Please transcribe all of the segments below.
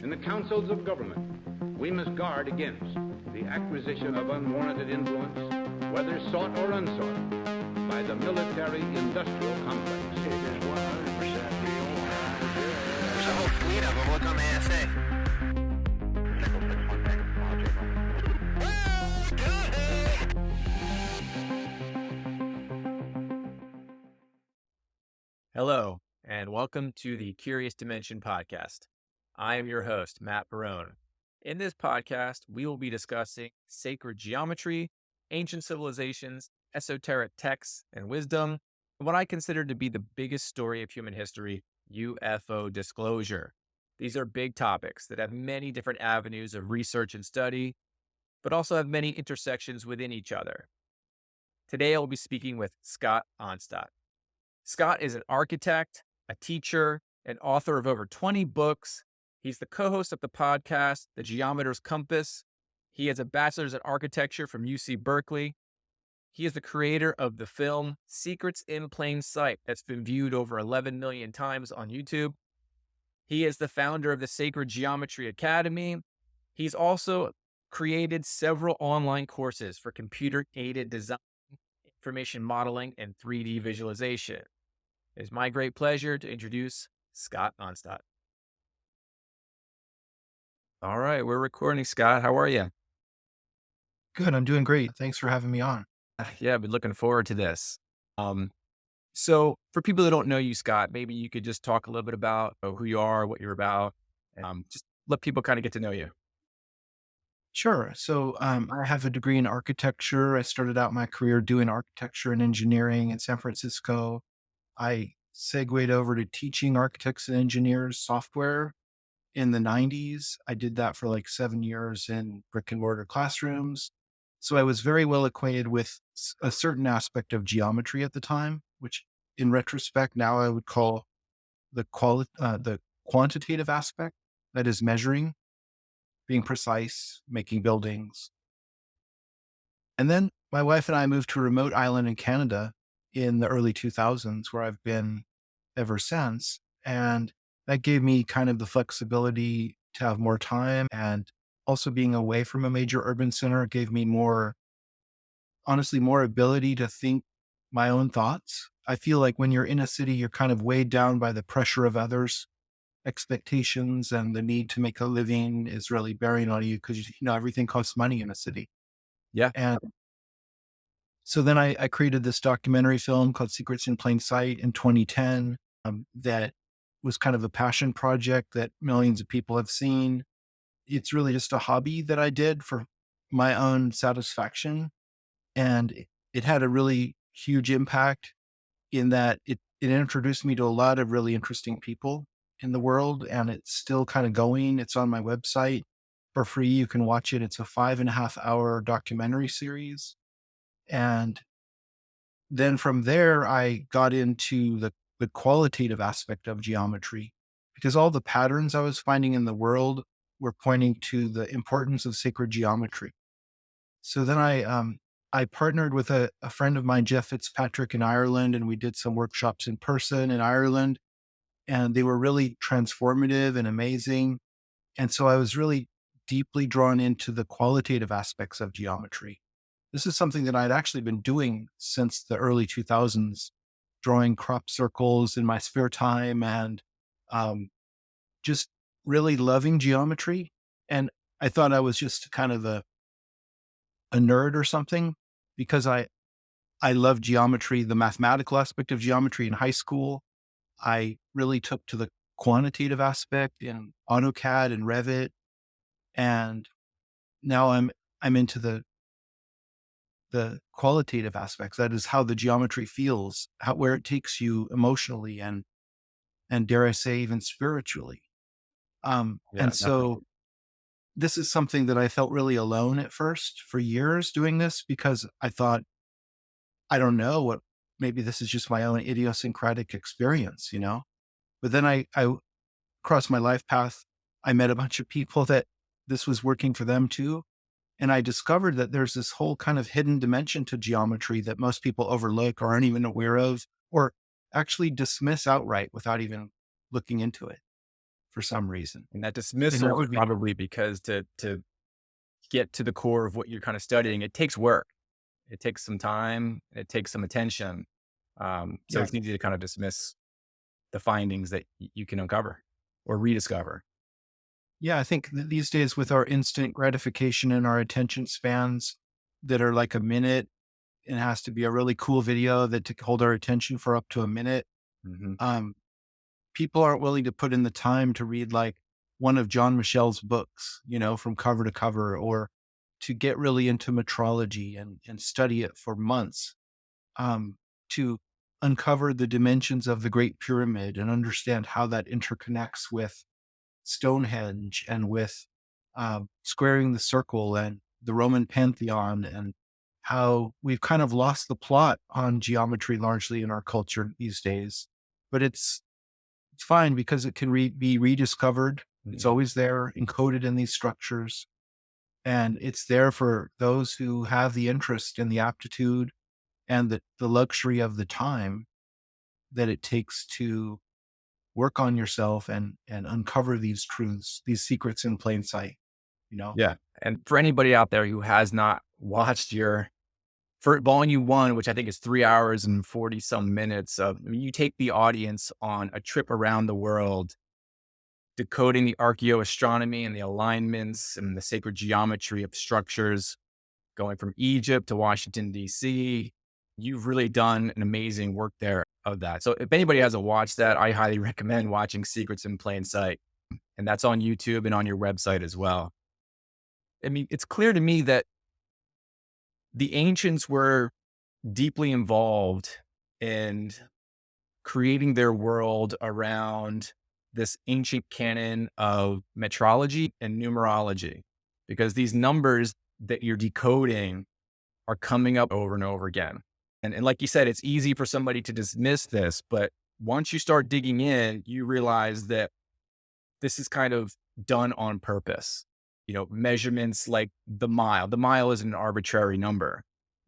In the councils of government, we must guard against the acquisition of unwarranted influence, whether sought or unsought, by the military-industrial complex. It is 100% real. There's a whole fleet of them. Look on the ASA. Hello, and welcome to the Curious Dimension podcast. I am your host, Matt Barone. In this podcast, we will be discussing sacred geometry, ancient civilizations, esoteric texts and wisdom, and what I consider to be the biggest story of human history, UFO disclosure. These are big topics that have many different avenues of research and study, but also have many intersections within each other. Today, I will be speaking with Scott Onstott. Scott is an architect, a teacher, and author of over 20 books. He's the co-host of the podcast, The Geometer's Compass. He has a bachelor's in architecture from UC Berkeley. He is the creator of the film Secrets in Plain Sight that's been viewed over 11 million times on YouTube. He is the founder of the Sacred Geometry Academy. He's also created several online courses for computer-aided design, information modeling, and 3D visualization. It is my great pleasure to introduce Scott Onstott. All right, we're recording, Scott. How are you? Good. I'm doing great. Thanks for having me on. Yeah, I've been looking forward to this. So for people that don't know you, Scott, maybe you could just talk a little bit about who you are, what you're about, just let people kind of get to know you. Sure. So I have a degree in architecture. I started out my career doing architecture and engineering in San Francisco. I segued over to teaching architects and engineers software in the 90s. I did that for like 7 years in brick and mortar classrooms. So I was very well acquainted with a certain aspect of geometry at the time, which in retrospect now I would call the quantitative aspect, that is measuring, being precise, making buildings. And then my wife and I moved to a remote island in Canada in the early 2000s, where I've been ever since. And that gave me kind of the flexibility to have more time, and also being away from a major urban center gave me honestly, more ability to think my own thoughts. I feel like when you're in a city, you're kind of weighed down by the pressure of others' expectations, and the need to make a living is really bearing on you because, everything costs money in a city. Yeah. And so then I created this documentary film called Secrets in Plain Sight in 2010 that was kind of a passion project that millions of people have seen. It's really just a hobby that I did for my own satisfaction. And it had a really huge impact in that it introduced me to a lot of really interesting people in the world, and it's still kind of going. It's on my website for free. You can watch it. It's a 5.5-hour documentary series. And then from there, I got into the qualitative aspect of geometry, because all the patterns I was finding in the world were pointing to the importance of sacred geometry. So then I partnered with a friend of mine, Jeff Fitzpatrick, in Ireland, and we did some workshops in person in Ireland, and they were really transformative and amazing. And so I was really deeply drawn into the qualitative aspects of geometry. This is something that I'd actually been doing since the early 2000s, drawing crop circles in my spare time, and just really loving geometry. And I thought I was just kind of a nerd or something, because I love geometry, the mathematical aspect of geometry in high school. I really took to the quantitative aspect in AutoCAD and Revit. And now I'm into the qualitative aspects. That is how the geometry feels, where it takes you emotionally and dare I say, even spiritually. And so this is something that I felt really alone at first for years doing this, because I thought, I don't know maybe this is just my own idiosyncratic experience, But then I across my life path, I met a bunch of people that this was working for them too. And I discovered that there's this whole kind of hidden dimension to geometry that most people overlook or aren't even aware of, or actually dismiss outright without even looking into it. for some reason. And that And dismissal that is would be, probably because to get to the core of what you're kind of studying, it takes work. It takes some time. It takes some attention. So yeah. it's easy to kind of dismiss the findings that you can uncover or rediscover. Yeah. I think these days with our instant gratification and our attention spans that are like a minute, it has to be a really cool video that to hold our attention for up to a minute. Hmm. Um, People aren't willing to put in the time to read like one of John Michel's books, from cover to cover, or to get really into metrology and study it for months, to uncover the dimensions of the Great Pyramid and understand how that interconnects with Stonehenge and with squaring the circle and the Roman Pantheon, and how we've kind of lost the plot on geometry largely in our culture these days. But it's fine because it can be rediscovered. It's Hmm. always there, encoded in these structures. And it's there for those who have the interest and the aptitude and the luxury of the time that it takes to work on yourself and uncover these truths, these secrets in plain sight, you know? Yeah. And for anybody out there who has not watched your for volume one, which I think is 3 hours and 40 some minutes of, I mean, you take the audience on a trip around the world, decoding the archeoastronomy and the alignments and the sacred geometry of structures, going from Egypt to Washington, D.C. You've really done an amazing work there of that. So if anybody hasn't watched that, I highly recommend watching Secrets in Plain Sight. And that's on YouTube and on your website as well. I mean, it's clear to me that the ancients were deeply involved in creating their world around this ancient canon of metrology and numerology, because these numbers that you're decoding are coming up over and over again. And like you said, it's easy for somebody to dismiss this, but once you start digging in, you realize that this is kind of done on purpose. Measurements like the mile. The mile is an arbitrary number,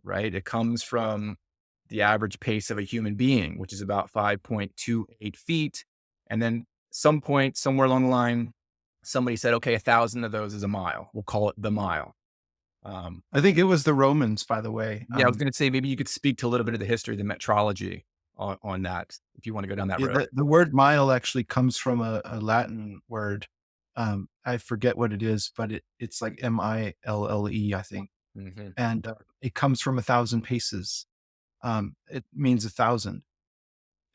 right? It comes from the average pace of a human being, which is about 5.28 feet. And then some point somewhere along the line, somebody said, okay, 1,000 of those is a mile. We'll call it the mile. I think it was the Romans, by the way. Yeah, I was going to say, maybe you could speak to a little bit of the history of the metrology on that, if you want to go down that Yeah, road. the word mile actually comes from a Latin word. I forget what it is, but it's like Mille, I think. Hmm. And it comes from 1,000 paces. It means 1,000.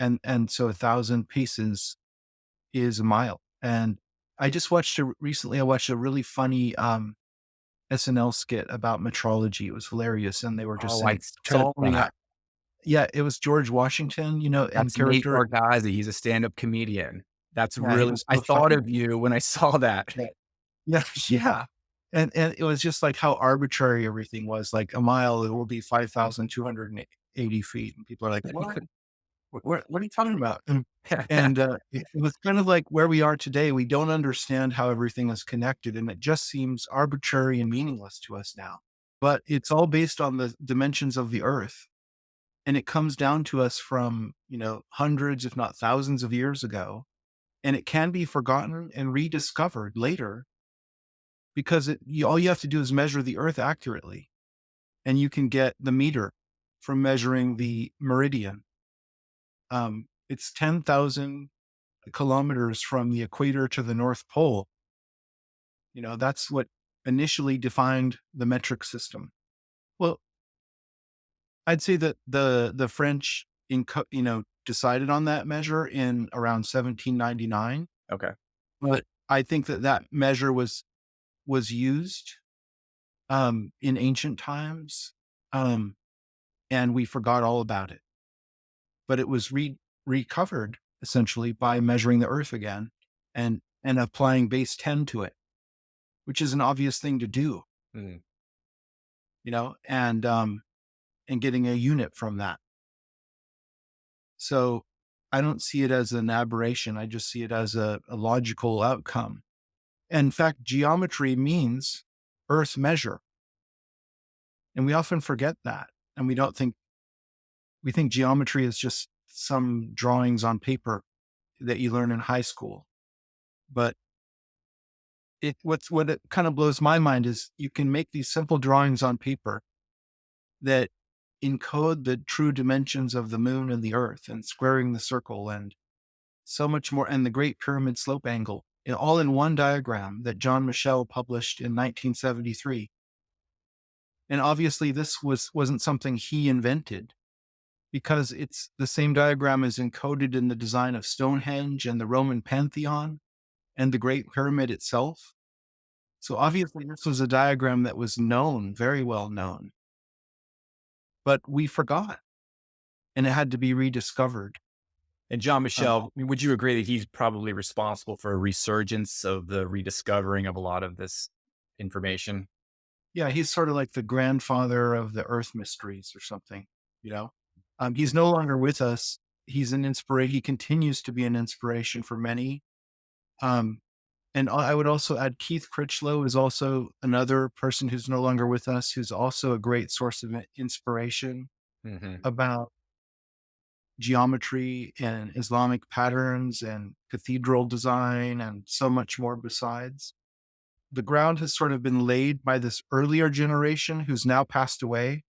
And so 1,000 paces is a mile. And I just recently, I watched a really funny SNL skit about metrology. It was hilarious. And they were just Oh, I saying, saw pointing out, that. yeah, it was George Washington, and That's Nate character. Bargatze. He's a stand-up comedian. That's Yeah, he really, was I so thought funny. of you when I saw that. Yeah. Yeah, yeah. And it was just like how arbitrary everything was. Like a mile, it will be 5,280 feet. And people are like, what? What are you talking about? And it was kind of like where we are today. We don't understand how everything is connected, and it just seems arbitrary and meaningless to us now. But it's all based on the dimensions of the earth. And it comes down to us from, hundreds, if not thousands of years ago. And it can be forgotten and rediscovered later because all you have to do is measure the earth accurately, and you can get the meter from measuring the meridian. It's 10,000 kilometers from the equator to the North Pole. That's what initially defined the metric system. Well, I'd say that the French, decided on that measure in around 1799. Okay. But I think that measure was used in ancient times, um, and we forgot all about it. But it was recovered essentially by measuring the Earth again and applying base 10 to it, which is an obvious thing to do, Mm. And getting a unit from that. So I don't see it as an aberration. I just see it as a logical outcome. In fact, geometry means Earth measure. And we often forget that. And we think geometry is just some drawings on paper that you learn in high school. But what it kind of blows my mind is you can make these simple drawings on paper that encode the true dimensions of the moon and the earth and squaring the circle and so much more, and the Great Pyramid slope angle, all in one diagram that John Michel published in 1973. And obviously this wasn't something he invented, because it's the same diagram is encoded in the design of Stonehenge and the Roman Pantheon and the Great Pyramid itself. So obviously this was a diagram that was known, very well known, but we forgot, and it had to be rediscovered. And John Michel, would you agree that he's probably responsible for a resurgence of the rediscovering of a lot of this information? Yeah, he's sort of like the grandfather of the Earth mysteries or something, you know? He's no longer with us. He's an inspiration. He continues to be an inspiration for many. Um, and I would also add Keith Critchlow is also another person who's no longer with us, who's also a great source of inspiration Mm-hmm. about geometry and Islamic patterns and cathedral design and so much more besides. The ground has sort of been laid by this earlier generation who's now passed away,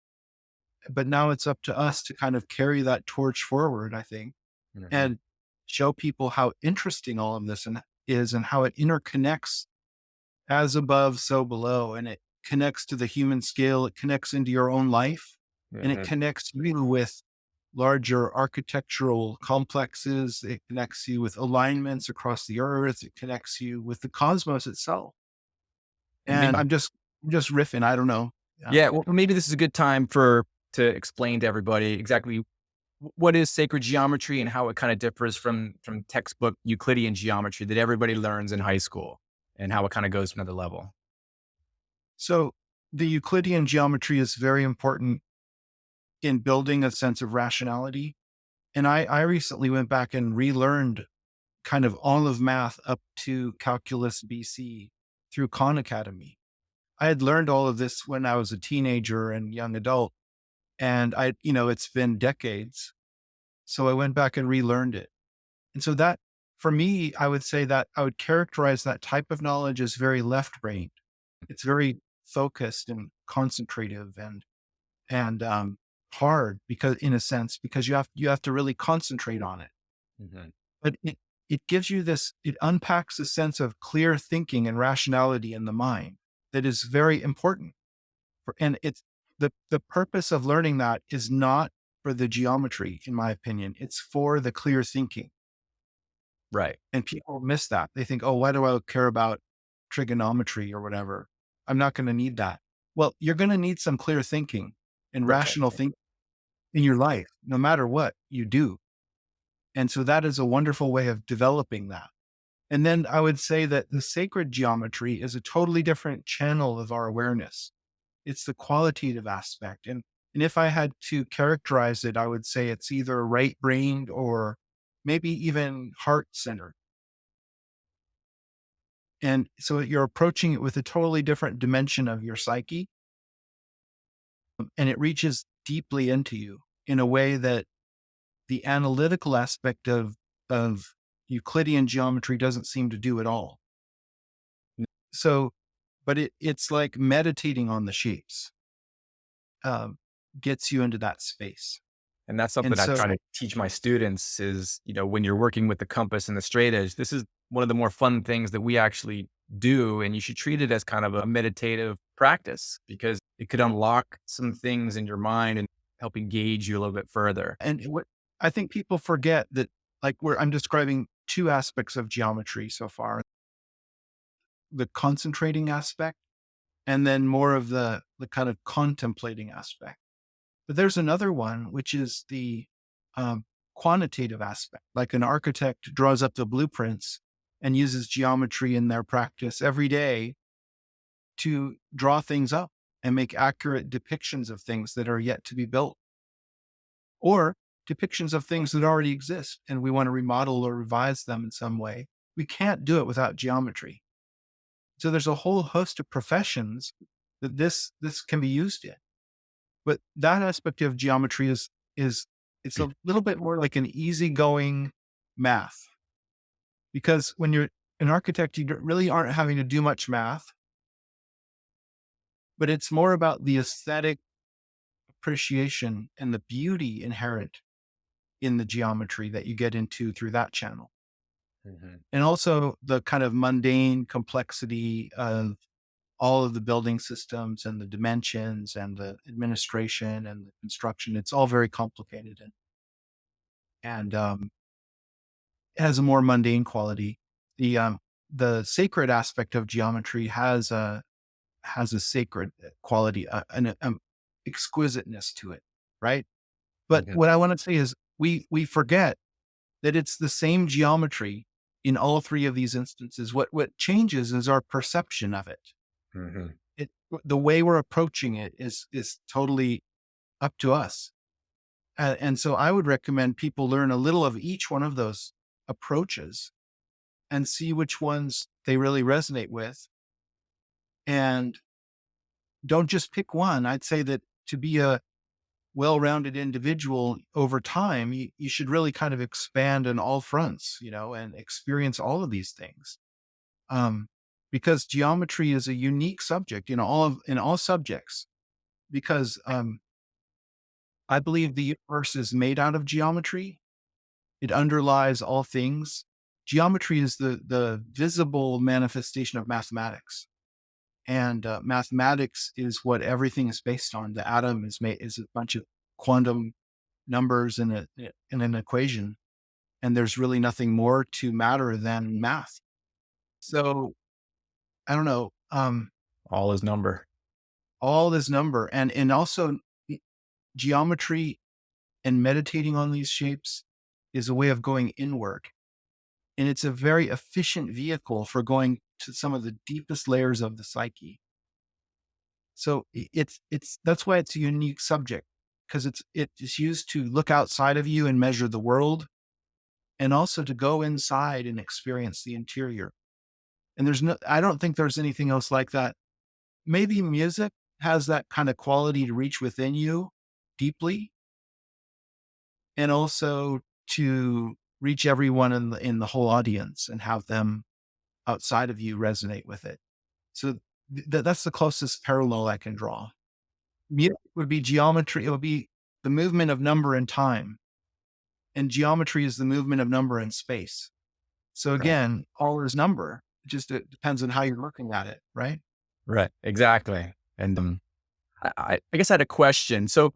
but now it's up to us to kind of carry that torch forward, I think, Mm-hmm. and show people how interesting all of this is and how it interconnects as above, so below. And it connects to the human scale. It connects into your own life, and it Mm-hmm. connects you with larger architectural complexes. It connects you with alignments across the earth. It connects you with the cosmos itself. And And maybe, I'm just riffing. I don't know. yeah, well, maybe this is a good time to explain to everybody exactly what is sacred geometry and how it kind of differs from textbook Euclidean geometry that everybody learns in high school, and how it kind of goes to another level. So the Euclidean geometry is very important in building a sense of rationality. And I recently went back and relearned kind of all of math up to calculus BC through Khan Academy. I had learned all of this when I was a teenager and young adult, and it's been decades. So I went back and relearned it. And so that, for me, I would say that I would characterize that type of knowledge as very left brained. It's very focused and concentrative and hard, because in a sense, because you have to really concentrate on it. Mm-hmm. But it gives you this, it unpacks a sense of clear thinking and rationality in the mind that is very important. And it's the purpose of learning that is not for the geometry, in my opinion. It's for the clear thinking. Right. And people miss that. They think, oh, why do I care about trigonometry or whatever? I'm not going to need that. Well, you're going to need some clear thinking and Right. rational thinking in your life, no matter what you do. And so that is a wonderful way of developing that. And then I would say that the sacred geometry is a totally different channel of our awareness. It's the qualitative aspect. And if I had to characterize it, I would say it's either right brained or maybe even heart centered. And so you're approaching it with a totally different dimension of your psyche, and it reaches deeply into you in a way that the analytical aspect of Euclidean geometry doesn't seem to do at all. So, but it's like meditating on the shapes, gets you into that space. And that's And something I so, try to teach my students is, when you're working with the compass and the straight edge, this is one of the more fun things that we actually do. And you should treat it as kind of a meditative practice, because it could unlock some things in your mind and help engage you a little bit further. and what I think people forget that, like, where I'm describing two aspects of geometry so far: the concentrating aspect, and then more of the kind of contemplating aspect. But there's another one, which is the um, quantitative aspect. Like an architect draws up the blueprints and uses geometry in their practice every day to draw things up and make accurate depictions of things that are yet to be built, or depictions of things that already exist and we want to remodel or revise them in some way. We can't do it without geometry. So there's a whole host of professions that this can be used in. But that aspect of geometry is it's a little bit more like an easygoing math, because an architect, you really aren't having to do much math, but it's more about the aesthetic appreciation and the beauty inherent in the geometry that you get into through that channel. Mhm. And also the kind of mundane complexity of all of the building systems and the dimensions and the administration and the construction. It's all very complicated and it has a more mundane quality. The sacred aspect of geometry has a sacred quality, an exquisiteness to it, right? But Mhm. what I want to say is we forget that it's the same geometry in all three of these instances. What changes is our perception of it. Mhm. It the way we're approaching it is totally up to us. And so I would recommend people learn a little of each one of those approaches and see which ones they really resonate with. And don't just pick one. I'd say that to be a well-rounded individual over time, you should really kind of expand on all fronts, and experience all of these things. Um, because geometry is a unique subject in all subjects. Because I believe the universe is made out of geometry. It underlies all things. Geometry is the visible manifestation of mathematics, and mathematics is what everything is based on. The atom is a bunch of quantum numbers in an equation, and there's really nothing more to matter than math. So I don't know. All is number. All this number and also geometry and meditating on these shapes is a way of going inward. And it's a very efficient vehicle for going to some of the deepest layers of the psyche. So it's that's why it's a unique subject, because it's used to look outside of you and measure the world, and also to go inside and experience the interior. And I don't think there's anything else like that. Maybe music has that kind of quality to reach within you deeply, and also to reach everyone in the whole audience and have them outside of you resonate with it. So that's the closest parallel I can draw. Music would be geometry. It would be the movement of number and time, and geometry is the movement of number and space. So Right. again, all is number. It depends on how you're looking at it, right? Right. Exactly. And I guess I had a question. So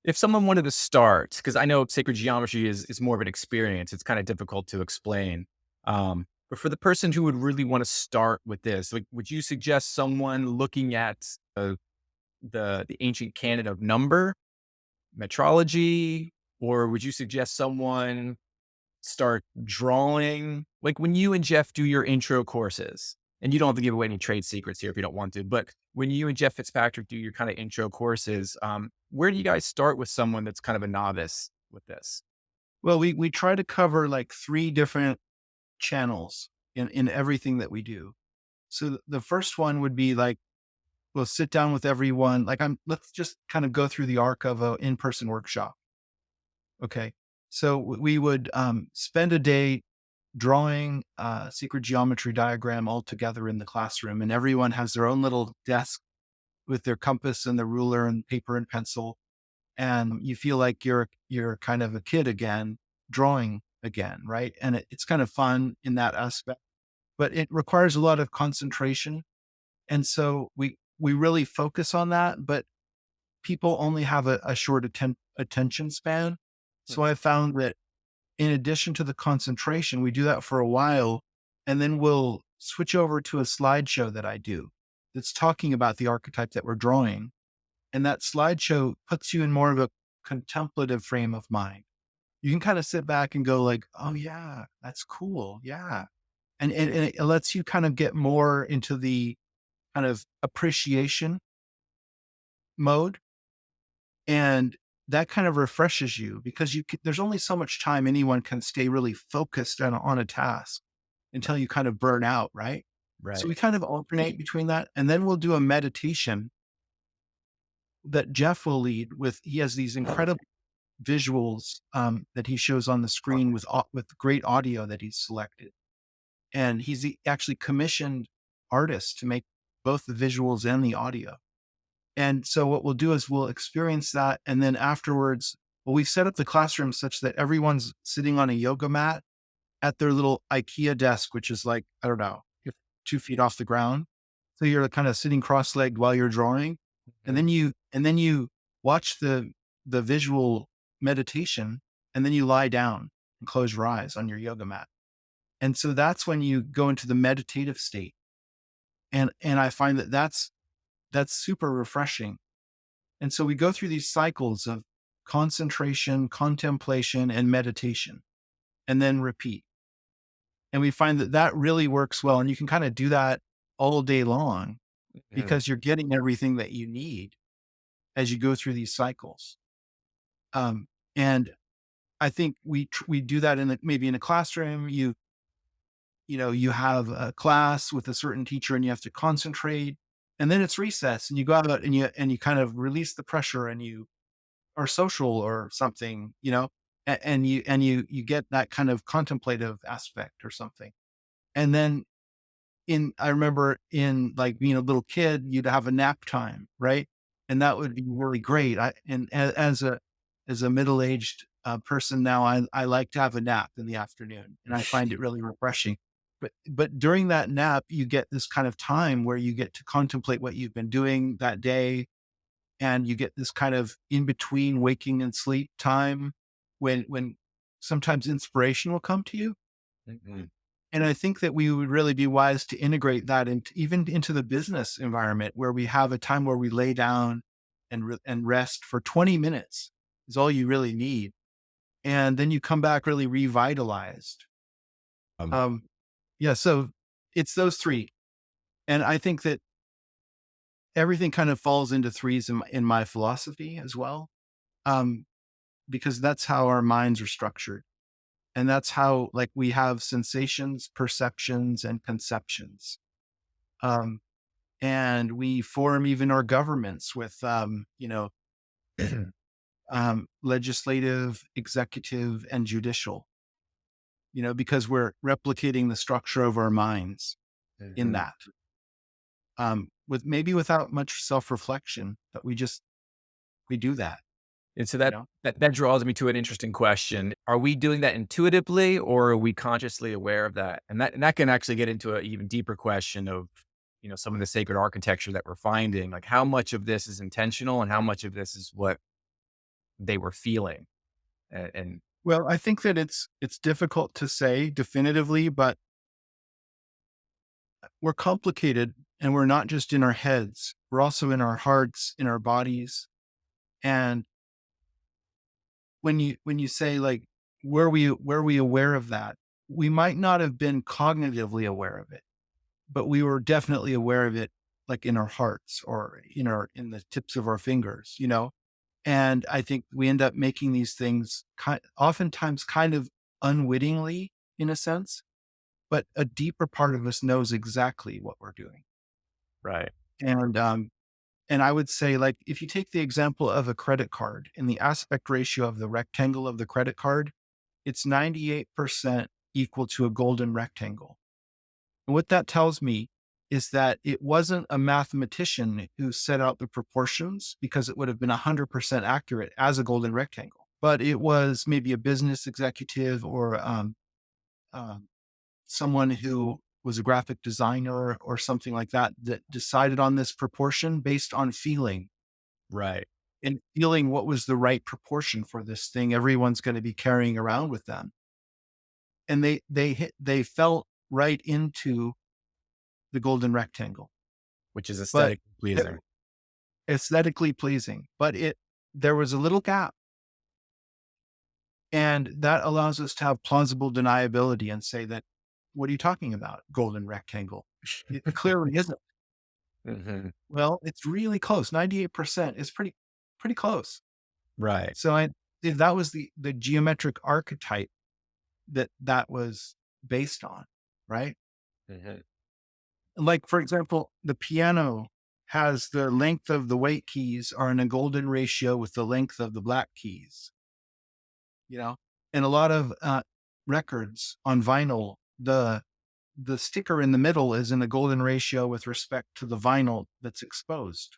if someone wanted to start, because I know sacred geometry is more of an experience, it's kind of difficult to explain. But for the person who would really want to start with this, like, would you suggest someone looking at the ancient canon of number, metrology, or would you suggest someone start drawing? Like when you and Jeff do your intro courses, and you don't have to give away any trade secrets here if you don't want to, but when you and Jeff Fitzpatrick do your kind of intro courses, where do you guys start with someone that's kind of a novice with this? Well, we try to cover like three different channels in everything that we do. So the first one would be like, we'll sit down with everyone. Let's just kind of go through the arc of an in-person workshop. Okay. So we would spend a day drawing a secret geometry diagram all together in the classroom, and everyone has their own little desk with their compass and the ruler and paper and pencil. And you feel like you're kind of a kid again, drawing again, right? And it's kind of fun in that aspect, but it requires a lot of concentration. And so we really focus on that, but people only have a short attention span. Hmm. So I found that in addition to the concentration, we do that for a while, and then we'll switch over to a slideshow that I do that's talking about the archetype that we're drawing. And that slideshow puts you in more of a contemplative frame of mind. You can kind of sit back and go like, oh yeah, that's cool. Yeah. And it lets you kind of get more into the kind of appreciation mode. And that kind of refreshes you because there's only so much time anyone can stay really focused on a task until you kind of burn out. Right. So Right. we kind of alternate between that. And then we'll do a meditation that Jeff will lead with. He has these incredible visuals that he shows on the screen with great audio that he's selected. and actually commissioned artists to make both the visuals and the audio. And so what we'll do is we'll experience that. And then afterwards, well, we've set up the classroom such that everyone's sitting on a yoga mat at their little IKEA desk, which is like, I don't know, 2 feet off the ground. So you're kind of sitting cross-legged while you're drawing. And then you watch the visual meditation, and then you lie down and close your eyes on your yoga mat. And so that's when you go into the meditative state. And I find that that's super refreshing. And so we go through these cycles of concentration, contemplation, and meditation, and then repeat. And we find that that really works well. And you can kind of do that all day long because you're getting everything that you need as you go through these cycles. And I think we do that maybe in a classroom. You have a class with a certain teacher and you have to concentrate, and then it's recess and you go out and you kind of release the pressure and you are social or something, and you get that kind of contemplative aspect or something. And then I remember in like being a little kid, you'd have a nap time, right? And that would be really great. As a middle-aged person now, I like to have a nap in the afternoon, and I find it really refreshing. But during that nap, you get this kind of time where you get to contemplate what you've been doing that day, and you get this kind of in between waking and sleep time when sometimes inspiration will come to you. Mhm. And I think that we would really be wise to integrate that even into the business environment, where we have a time where we lay down and rest for 20 minutes is all you really need. And then you come back really revitalized. Um, yeah. So it's those three. And I think that everything kind of falls into threes in my philosophy as well. Because that's how our minds are structured. And that's how, like, we have sensations, perceptions, and conceptions. Um, and we form even our governments with, legislative, executive, and judicial, because we're replicating the structure of our minds in Mhm. that, with maybe without much self-reflection, but we do that, And so you that, know? that draws me to an interesting question. Are we doing that intuitively, or are we consciously aware of that? And that can actually get into an even deeper question of, some of the sacred architecture that we're finding. Like, how much of this is intentional and how much of this is what they were feeling? And Well, I think that it's difficult to say definitively, but we're complicated, and we're not just in our heads. We're also in our hearts, in our bodies. And when you say, like, were we aware of that? We might not have been cognitively aware of it, but we were definitely aware of it, like in our hearts or in the tips of our fingers, And I think we end up making these things oftentimes kind of unwittingly, in a sense, but a deeper part of us knows exactly what we're doing. right. And I would say, like, if you take the example of a credit card and the aspect ratio of the rectangle of the credit card, it's 98% equal to a golden rectangle. And what that tells me is that it wasn't a mathematician who set out the proportions, because it would have been 100% accurate as a golden rectangle, but it was maybe a business executive or um, someone who was a graphic designer or something like that that decided on this proportion based on feeling, Right. and feeling what was the right proportion for this thing everyone's going to be carrying around with them. And they fell right into the golden rectangle, Which is but aesthetically it, pleasing. aesthetically pleasing, but there was a little gap. And that allows us to have plausible deniability and say that, what are you talking about? Golden rectangle. It clearly isn't. Mhm. Well, it's really close. 98% is pretty close. Right. So that was the geometric archetype that was based on, right? Mhm. Like, for example, the piano has the length of the white keys are in a golden ratio with the length of the black keys, you know? And a lot of records on vinyl, the sticker in the middle is in a golden ratio with respect to the vinyl that's exposed.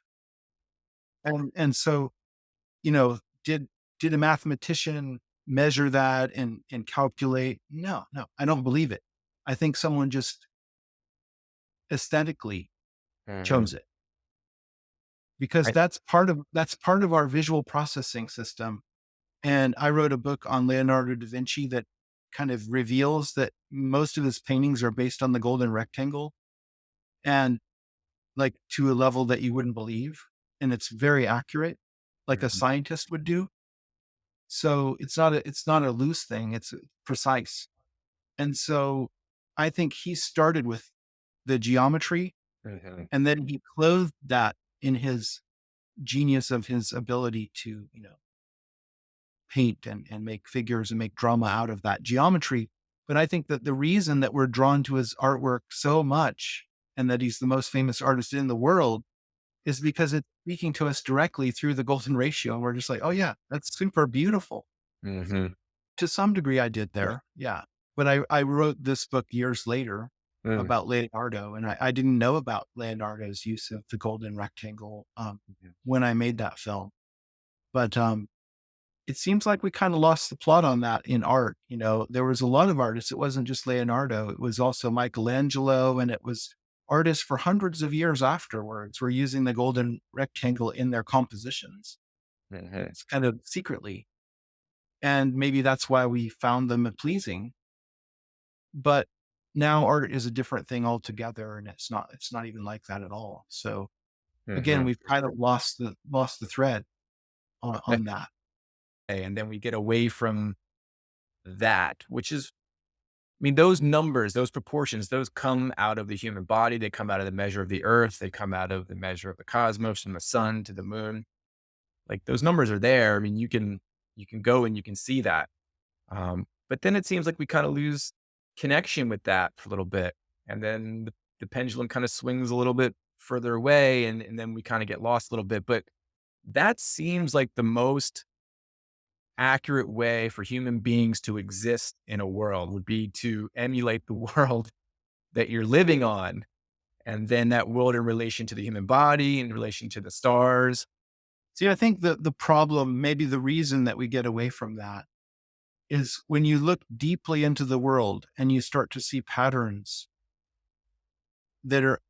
And so, you know, did a mathematician measure that and calculate? No, no, I don't believe it. I think someone just aesthetically Hmm. chose it because I, that's part of our visual processing system. And I wrote a book on Leonardo da Vinci that kind of reveals that most of his paintings are based on the golden rectangle, and like to a level that you wouldn't believe. And it's very accurate, like a Mhm. scientist would do. So it's not a loose thing. It's precise. And so I think he started with the geometry, Mhm. and then he clothed that in his genius of his ability to, paint and make figures and make drama out of that geometry. But I think that the reason that we're drawn to his artwork so much and that he's the most famous artist in the world is because it's speaking to us directly through the golden ratio. And we're just like, oh, yeah, that's super beautiful. Mhm. To some degree, I did there. Yeah. But I wrote this book years later Mm. about Leonardo, and I didn't know about Leonardo's use of the golden rectangle when I made that film. But it seems like we kind of lost the plot on that in art. There was a lot of artists. It wasn't just Leonardo. It was also Michelangelo, and it was artists for hundreds of years afterwards were using the golden rectangle in their compositions. Mhm. It's kind of secretly. And maybe that's why we found them pleasing. But now art is a different thing altogether, and it's not even like that at all. So again, Mhm. we've kind of lost the thread on that. And then we get away from that, which is, I mean, those numbers, those proportions, those come out of the human body. They come out of the measure of the earth. They come out of the measure of the cosmos, from the sun to the moon. Like those numbers are there. I mean, you can go and you can see that. But then it seems like we kind of lose connection with that for a little bit. And then the pendulum kind of swings a little bit further away, and then we kind of get lost a little bit. But that seems like the most accurate way for human beings to exist in a world would be to emulate the world that you're living on. And then that world in relation to the human body, in relation to the stars. See, I think the problem, maybe the reason that we get away from that is when you look deeply into the world and you start to see patterns that are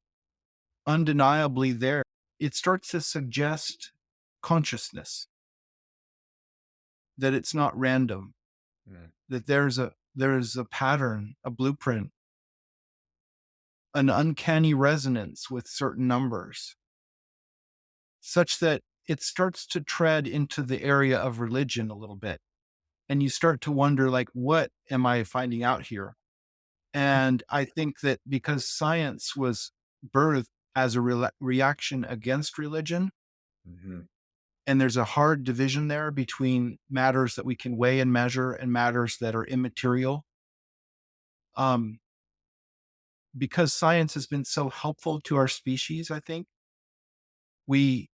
undeniably there, it starts to suggest consciousness, that it's not random, Mm. that there is a pattern, a blueprint, an uncanny resonance with certain numbers, such that it starts to tread into the area of religion a little bit. And you start to wonder, like, what am I finding out here? And I think that because science was birthed as a reaction against religion, Mhm. and there's a hard division there between matters that we can weigh and measure and matters that are immaterial. Um, because science has been so helpful to our species, I think we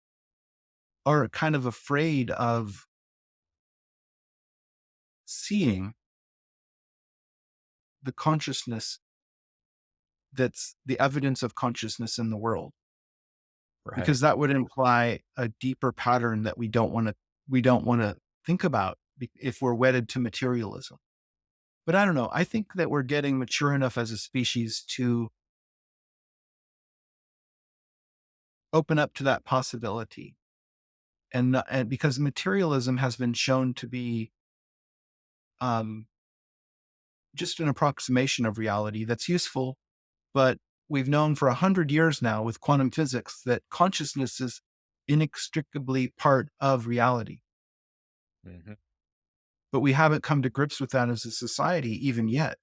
are kind of afraid of seeing the consciousness that's the evidence of consciousness in the world, Right. because that would imply a deeper pattern that we don't want to think about if we're wedded to materialism. But I don't know. I think that we're getting mature enough as a species to open up to that possibility. And because materialism has been shown to be um, just an approximation of reality that's useful, but we've known for 100 years now with quantum physics that consciousness is inextricably part of reality. Mhm. But we haven't come to grips with that as a society even yet.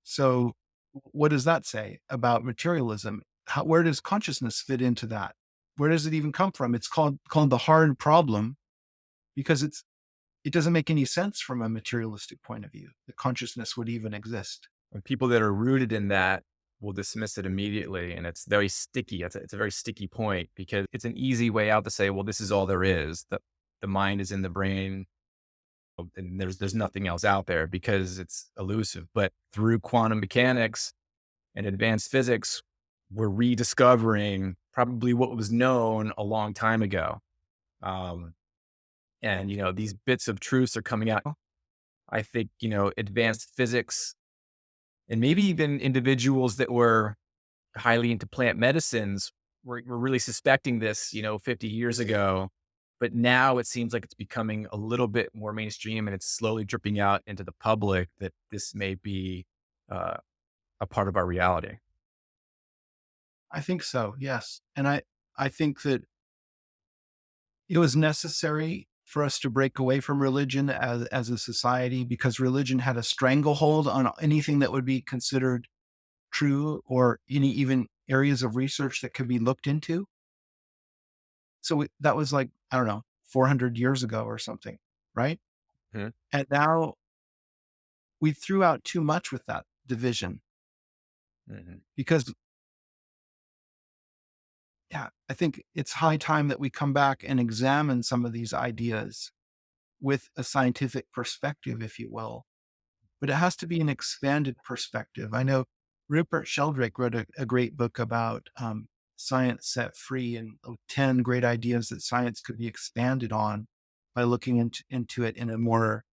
So, what does that say about materialism? Where does consciousness fit into that? Where does it even come from? It's called the hard problem because it doesn't make any sense from a materialistic point of view that consciousness would even exist. And people that are rooted in that will dismiss it immediately. And it's very sticky. It's a very sticky point because it's an easy way out to say, well, this is all there is. The mind is in the brain. and there's nothing else out there because it's elusive. But through quantum mechanics and advanced physics, we're rediscovering probably what was known a long time ago. Um, and, these bits of truths are coming out. I think, advanced physics and maybe even individuals that were highly into plant medicines were really suspecting this, 50 years ago. But now it seems like it's becoming a little bit more mainstream and it's slowly dripping out into the public that this may be uh, a part of our reality. I think so. Yes. And I think that it was necessary for us to break away from religion as a society because religion had a stranglehold on anything that would be considered true or any even areas of research that could be looked into. So that was like, I don't know, 400 years ago or something, right? Mhm. And now we threw out too much with that division Mhm. because, yeah, I think it's high time that we come back and examine some of these ideas with a scientific perspective, if you will. But it has to be an expanded perspective. I know Rupert Sheldrake wrote a great book about science set free and 10 great ideas that science could be expanded on by looking into it in a more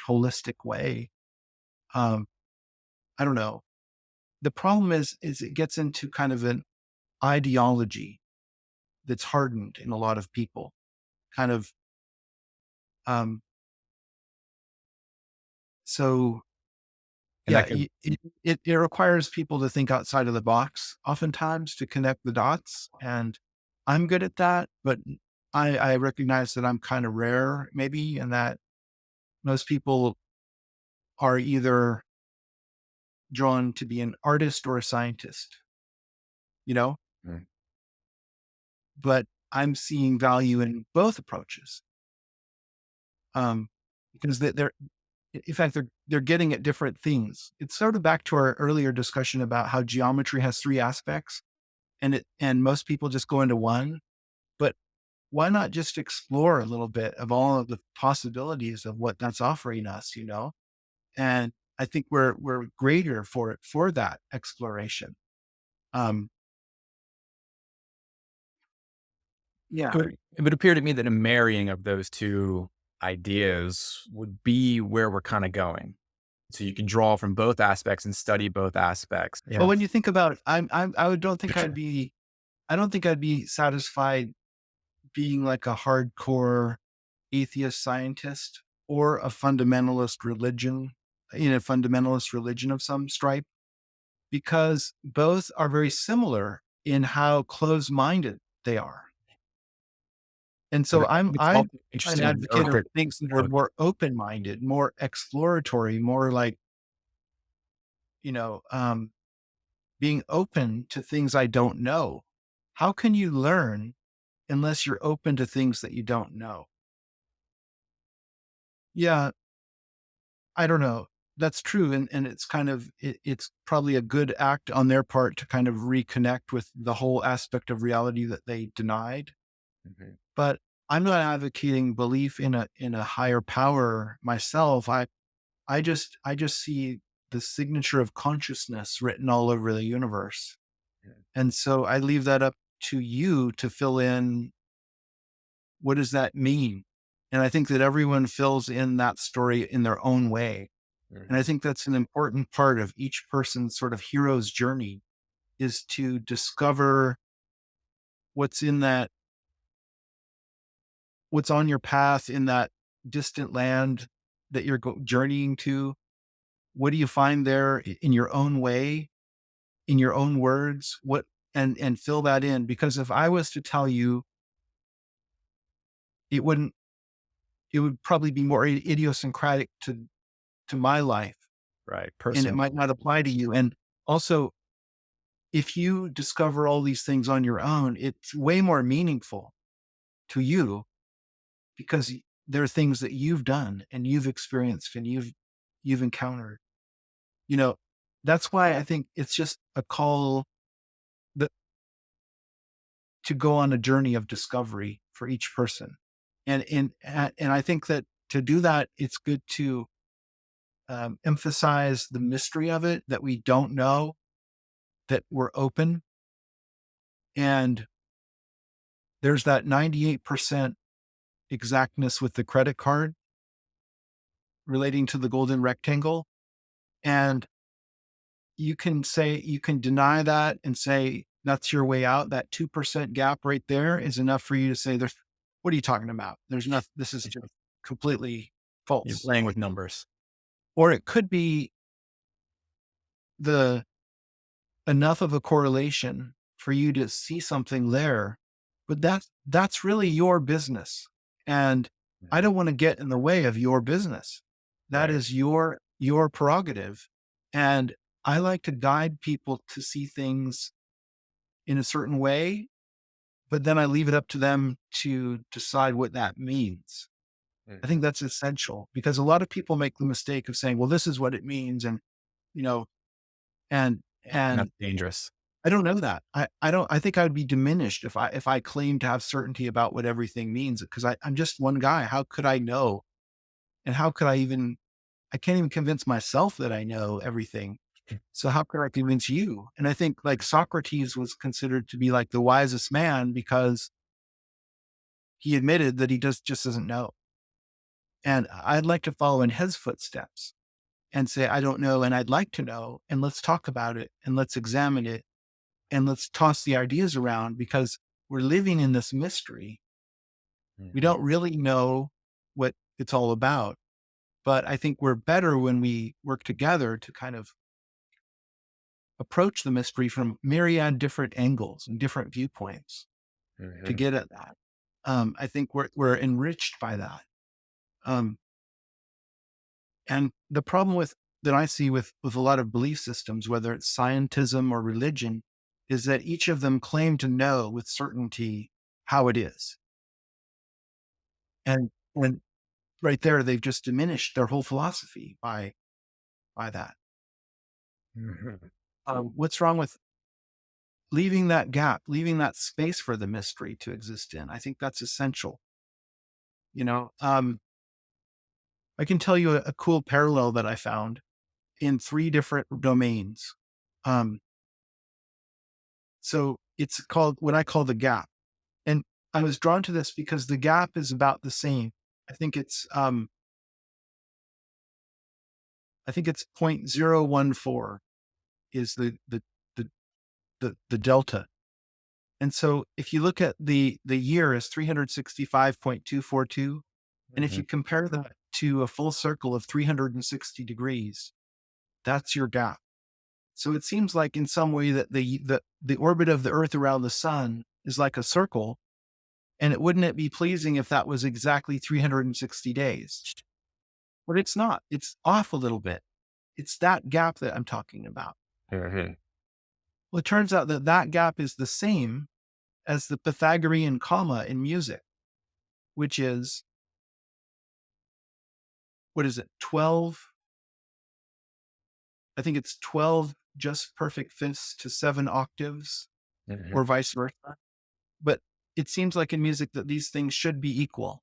holistic way. Um, I don't know. The problem is it gets into kind of an ideology that's hardened in a lot of people. Kind of, um, so And yeah, that can, it requires people to think outside of the box oftentimes to connect the dots. And I'm good at that, but I recognize that I'm kind of rare maybe, and that most people are either drawn to be an artist or a scientist, you know, Mm. but I'm seeing value in both approaches. Um, because they're, in fact, they're getting at different things. It's sort of back to our earlier discussion about how geometry has three aspects and most people just go into one, but why not just explore a little bit of all of the possibilities of what that's offering us? And I think we're greater for that exploration. Um, it yeah, would appear to me that a marrying of those two ideas would be where we're kind of going. So you can draw from both aspects and study both aspects. but Yeah. when you think about, I don't think I'd be satisfied being like a hardcore atheist scientist or a fundamentalist religion in a fundamentalist religion of some stripe because both are very similar in how close-minded they are. And But so I think it's I'm also an interesting to advocate note of that things that are more open-minded, more exploratory, more like, you know, um, being open to things I don't know. How can you learn unless you're open to things that you don't know? Yeah, I don't know. That's true. And it's kind of, it's probably a good act on their part to kind of reconnect with the whole aspect of reality that they denied. Mhm. But I'm not advocating belief in a higher power myself. I just see the signature of consciousness written all over the universe. Yeah. And so I leave that up to you to fill in, what does that mean? And I think that everyone fills in that story in their own way. And I Mhm. think that's an important part of each person's sort of hero's journey is to discover what's in that, what's on your path in that distant land that you're journeying to. What do you find there in your own way, in your own words? And fill that in. Because if I was to tell you, it wouldn't, it would probably be more idiosyncratic to my life Right. and it Personal. might not apply to you. And also, if you discover all these things on your own, it's way more meaningful to you because there are things that you've done and you've experienced and you've encountered. You know, that's why I think it's just a call that to go on a journey of discovery for each person. And I think that to do that, it's good to emphasize the mystery of it, that we don't know, that we're open. And there's that 98% exactness with the credit card relating to the golden rectangle. And you can deny that and say that's your way out. That 2% gap right there is enough for you to say, what are you talking about? There's nothing, this is just completely You're false. playing with numbers. Or it could be enough of a correlation for you to see something there, but that's really your business. And I don't want to get in the way of your business. That Right. is your prerogative. And I like to guide people to see things in a certain way, but then I leave it up to them to decide what that means. I think that's essential, because a lot of people make the mistake of saying, well, this is what it means. And, you know, and, And that's and dangerous. I don't know that. I think I would be diminished if I claimed to have certainty about what everything means, because I'm just one guy. How could I know? And how could I can't even convince myself that I know everything. So how could I convince you? And I think like Socrates was considered to be like the wisest man because he admitted that he just doesn't know. And I'd like to follow in his footsteps and say, I don't know. And I'd like to know. And let's talk about it and let's examine it and let's toss the ideas around, because we're living in this mystery. We don't really know what it's all about, but I think we're better when we work together to kind of approach the mystery from myriad different angles and different viewpoints to get at that. I think we're enriched by that. And the problem that I see with a lot of belief systems, whether it's scientism or religion, is that each of them claim to know with certainty how it is. And when right there, they've just diminished their whole philosophy by that. What's wrong with leaving that gap, leaving that space for the mystery to exist in? I think that's essential. I can tell you a cool parallel that I found in 3 different domains. Um, so it's called what I call the gap. And I was drawn to this because the gap is about the same. I think it's 0.014 is the delta. And so if you look at the year is 365.242, and if you compare that to a full circle of 360 degrees, that's your gap. So it seems like in some way that the orbit of the Earth around the sun is like a circle, and wouldn't it be pleasing if that was exactly 360 days? But it's not. It's off a little bit. It's that gap that I'm talking about. Well, it turns out that gap is the same as the Pythagorean comma in music, which is, what is it, 12? I think it's 12 just perfect fifths to 7 octaves, or vice versa. But it seems like in music that these things should be equal,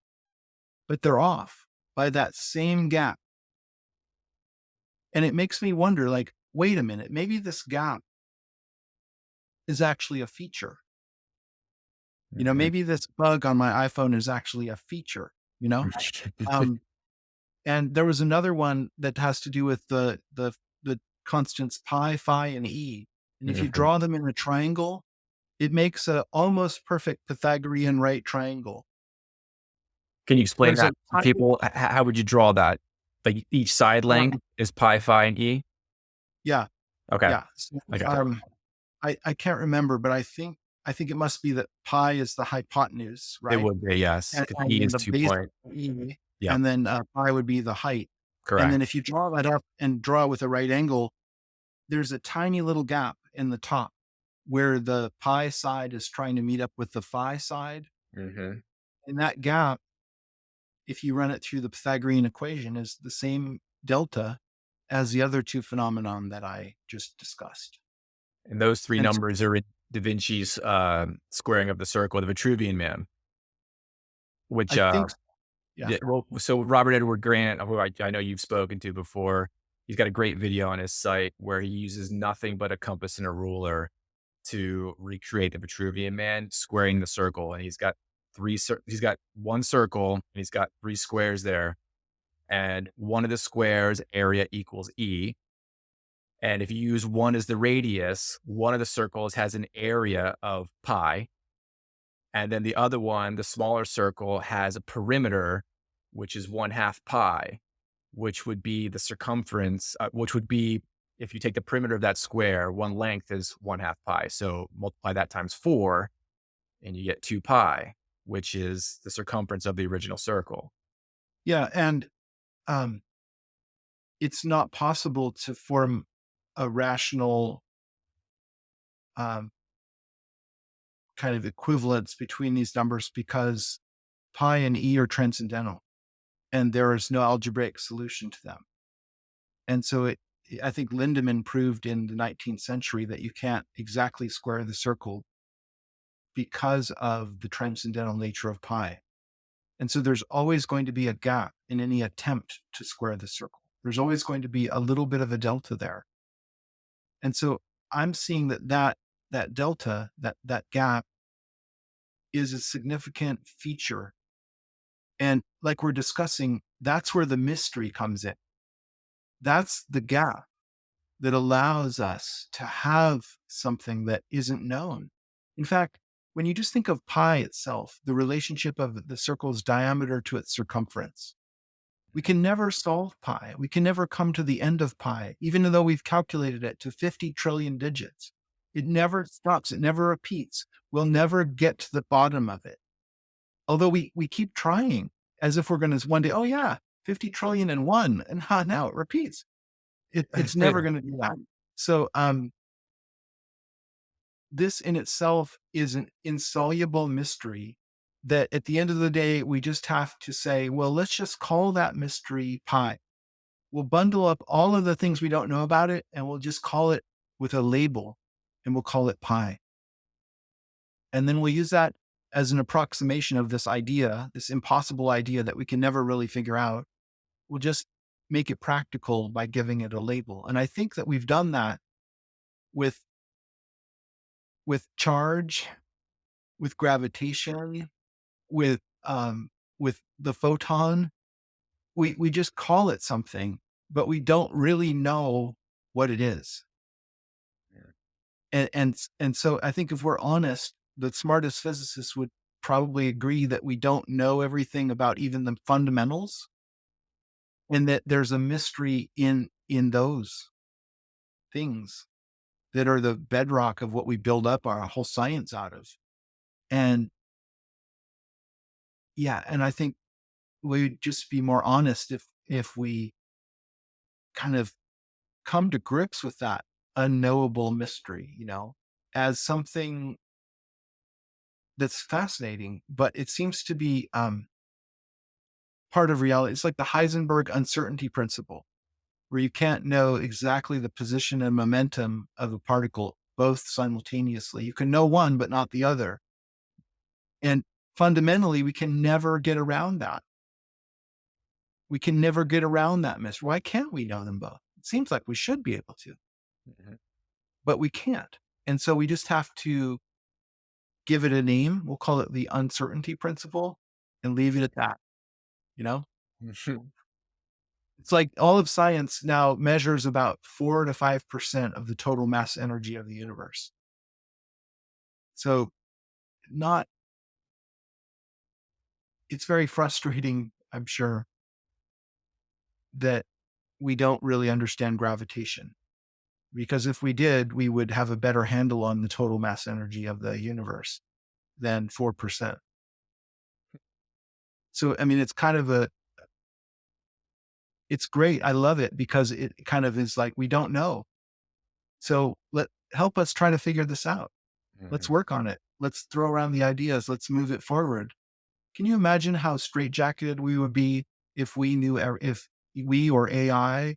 but they're off by that same gap. And it makes me wonder, like, wait a minute, maybe this gap is actually a feature. Maybe this bug on my iPhone is actually a feature, and there was another one that has to do with the constants pi, phi, and e. And if you draw them in a triangle, it makes a almost perfect Pythagorean right triangle. Can you explain There's that a to people? How would you draw that? Like each side length is pi, phi, and e? Yeah. Okay. Yeah. So, I got it. I can't remember, but I think it must be that pi is the hypotenuse, It right? would be, yes. And, 'Cause and e then is the 2 base point. e, Yeah, and then pi would be the height. And then correct. if you draw that up and draw with a right angle, there's a tiny little gap in the top where the pi side is trying to meet up with the phi side. And that gap, if you run it through the Pythagorean equation, is the same delta as the other 2 phenomenon that I just discussed. And those 3 And numbers are in Da Vinci's squaring of the circle, the Vitruvian Man, which I think Yeah. Yeah, well, so Robert Edward Grant, who I know you've spoken to before, he's got a great video on his site where he uses nothing but a compass and a ruler to recreate the Vitruvian Man squaring the circle, and he's got one circle and he's got three squares there, and one of the squares area equals E. And if you use one as the radius, one of the circles has an area of pi. And then the other one, the smaller circle, has a perimeter, which is 1/2 pi, which would be the circumference, which would be, if you take the perimeter of that square, one length is 1/2 pi. So multiply that times 4, and you get 2 pi, which is the circumference of the original circle. Yeah. And um, it's not possible to form a rational um, kind of equivalence between these numbers because pi and E are transcendental and there is no algebraic solution to them. And so I think Lindemann proved in the 19th century that you can't exactly square the circle because of the transcendental nature of pi. And so there's always going to be a gap in any attempt to square the circle. There's always going to be a little bit of a delta there. And so I'm seeing that delta, that gap is a significant feature. And like we're discussing, that's where the mystery comes in. That's the gap that allows us to have something that isn't known. In fact, when you just think of pi itself, the relationship of the circle's diameter to its circumference, we can never solve pi. We can never come to the end of pi, even though we've calculated it to 50 trillion digits. It never stops. It never repeats. We'll never get to the bottom of it. Although we keep trying as if we're going to one day, oh yeah, 50 trillion and one. And now it repeats. It's never going to do that. So this in itself is an insoluble mystery that at the end of the day, we just have to say, well, let's just call that mystery pi. We'll bundle up all of the things we don't know about it, and we'll just call it with a label, and we'll call it pi. And then we'll use that as an approximation of this idea, this impossible idea that we can never really figure out. We'll just make it practical by giving it a label. And I think that we've done that with charge, with gravitation, with the photon. We just call it something, but we don't really know what it is. And so I think if we're honest, the smartest physicists would probably agree that we don't know everything about even the fundamentals, and that there's a mystery in those things that are the bedrock of what we build up our whole science out of. And yeah, and I think we'd just be more honest if we kind of come to grips with that unknowable mystery, as something that's fascinating, but it seems to be part of reality. It's like the Heisenberg uncertainty principle, where you can't know exactly the position and momentum of a particle both simultaneously. You can know one, but not the other. And fundamentally, we can never get around that. We can never get around that mystery. Why can't we know them both? It seems like we should be able to, but we can't. And so we just have to give it a name. We'll call it the uncertainty principle and leave it at that. It's like all of science now measures about 4 to 5% of the total mass energy of the universe. So it's very frustrating, I'm sure, that we don't really understand gravitation. Because if we did, we would have a better handle on the total mass energy of the universe than 4%. So, I mean, it's kind of it's great. I love it because it kind of is like, we don't know. So help us try to figure this out. Let's work on it. Let's throw around the ideas. Let's move it forward. Can you imagine how straitjacketed we would be if we knew, if we or AI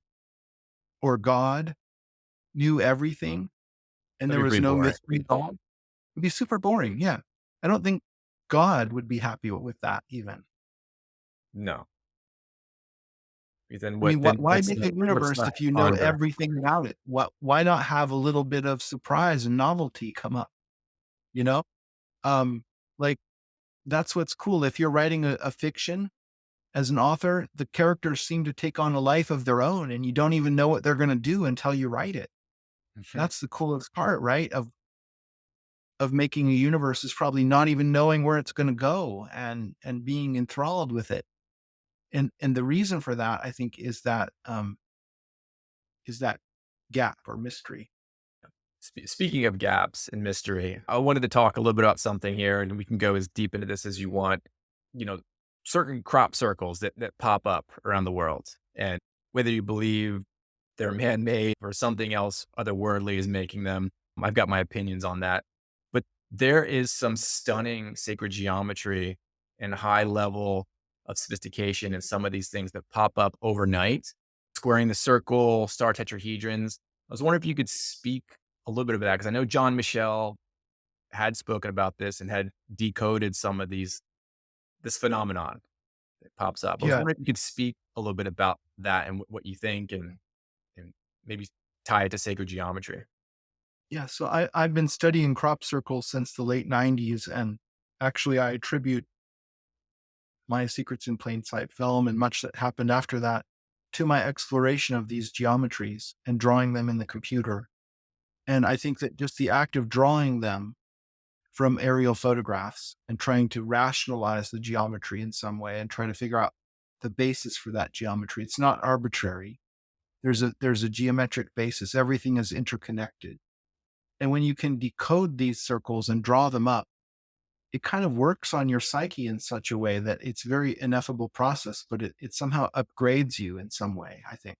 or God knew everything and there was no mystery at all? It'd be super boring. Yeah. I don't think God would be happy with that even. No. Then I mean, why what's make the a what's universe the if you know under? everything about it? Why not have a little bit of surprise and novelty come up? You know, um, like that's what's cool. If you're writing a fiction as an author, the characters seem to take on a life of their own, and you don't even know what they're going to do until you write it. Mhm. That's the coolest part, right? Of making a universe is probably not even knowing where it's going to go and being enthralled with it. And the reason for that, I think, is that gap or mystery. Speaking of gaps and mystery, I wanted to talk a little bit about something here, and we can go as deep into this as you want. You know, certain crop circles that pop up around the world, and whether you believe they're man-made or something else otherworldly is making them, I've got my opinions on that. But there is some stunning sacred geometry and high level of sophistication in some of these things that pop up overnight, squaring the circle, star tetrahedrons. I was wondering if you could speak a little bit of that, because I know John Michel had spoken about this and had decoded some of this phenomenon that pops up. I was Yeah. wondering if you could speak a little bit about that and what you think, and maybe tie it to sacred geometry. Yeah. So I've been studying crop circles since the late 90s. And actually, I attribute my Secrets in Plain Sight film and much that happened after that to my exploration of these geometries and drawing them in the computer. And I think that just the act of drawing them from aerial photographs and trying to rationalize the geometry in some way and try to figure out the basis for that geometry. It's not arbitrary. There's a geometric basis. Everything is interconnected. And when you can decode these circles and draw them up, it kind of works on your psyche in such a way that it's very ineffable process, but it somehow upgrades you in some way, I think.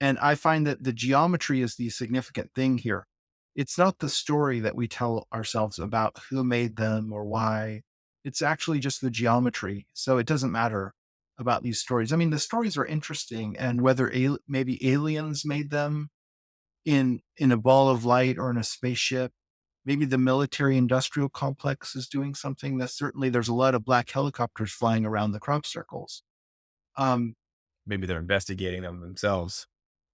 And I find that the geometry is the significant thing here. It's not the story that we tell ourselves about who made them or why. It's actually just the geometry. So it doesn't matter about these stories. I mean, the stories are interesting, and whether maybe aliens made them in a ball of light or in a spaceship, maybe the military industrial complex is doing something. That certainly there's a lot of black helicopters flying around the crop circles. Um, Maybe they're investigating them themselves.